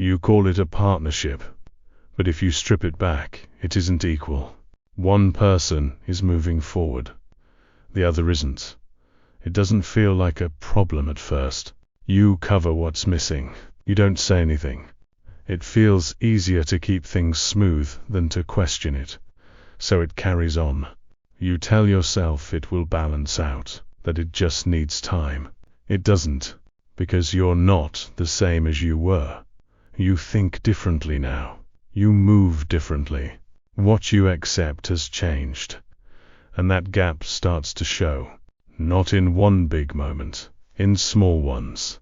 You call it a partnership, but if you strip it back, it isn't equal. One person is moving forward, the other isn't. It doesn't feel like a problem at first. You cover what's missing. You don't say anything. It feels easier to keep things smooth than to question it. So it carries on. You tell yourself it will balance out, that it just needs time. It doesn't, because you're not the same as you were. You think differently now. You move differently. What you accept has changed. And that gap starts to show. Not in one big moment, in small ones.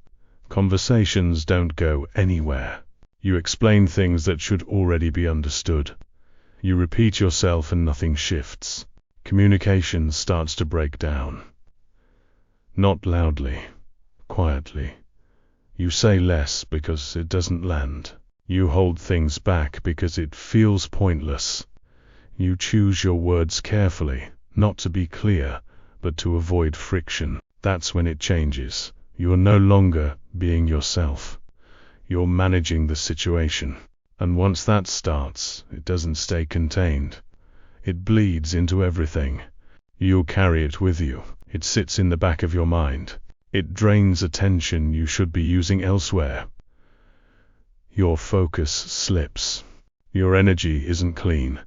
Conversations don't go anywhere. You explain things that should already be understood. You repeat yourself and nothing shifts. Communication starts to break down. Not loudly, quietly. You say less because it doesn't land. You hold things back because it feels pointless. You choose your words carefully, not to be clear, but to avoid friction. That's when it changes. You're no longer being yourself. You're managing the situation. And once that starts, it doesn't stay contained. It bleeds into everything. You'll carry it with you. It sits in the back of your mind. It drains attention you should be using elsewhere. Your focus slips. Your energy isn't clean.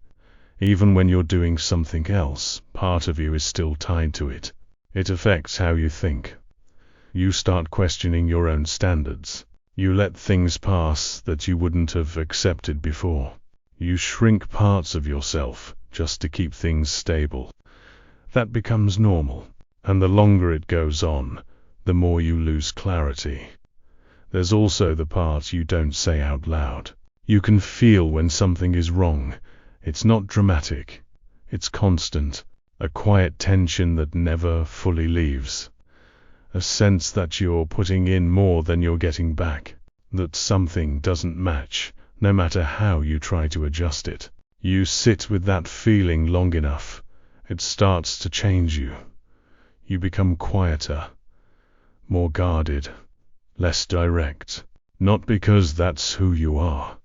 Even when you're doing something else, part of you is still tied to it. It affects how you think. You start questioning your own standards. You let things pass that you wouldn't have accepted before. You shrink parts of yourself just to keep things stable. That becomes normal, and the longer it goes on, the more you lose clarity. There's also the part you don't say out loud. You can feel when something is wrong. It's not dramatic. It's constant. A quiet tension that never fully leaves. A sense that you're putting in more than you're getting back. That something doesn't match, no matter how you try to adjust it. You sit with that feeling long enough. It starts to change you. You become quieter, more guarded, less direct. Not because that's who you are,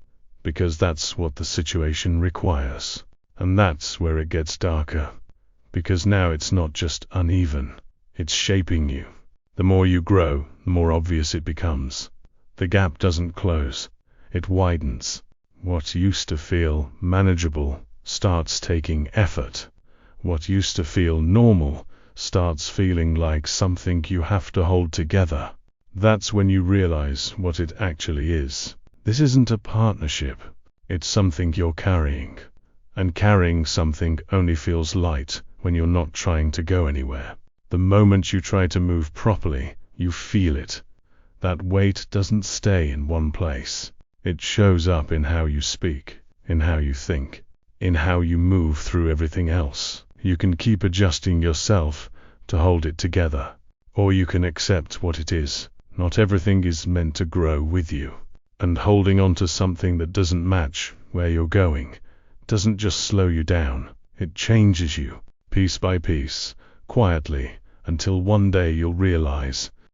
because that's what the situation requires. And that's where it gets darker. Because now it's not just uneven, it's shaping you. The more you grow, the more obvious it becomes. The gap doesn't close, it widens. What used to feel manageable starts taking effort. What used to feel normal starts feeling like something you have to hold together. That's when you realize what it actually is. This isn't a partnership, it's something you're carrying. And carrying something only feels light when you're not trying to go anywhere. The moment you try to move properly, you feel it. That weight doesn't stay in one place. It shows up in how you speak, in how you think, in how you move through everything else. You can keep adjusting yourself to hold it together, or you can accept what it is. Not everything is meant to grow with you. And holding on to something that doesn't match where you're going doesn't just slow you down, it changes you, piece by piece, quietly, until one day you'll realize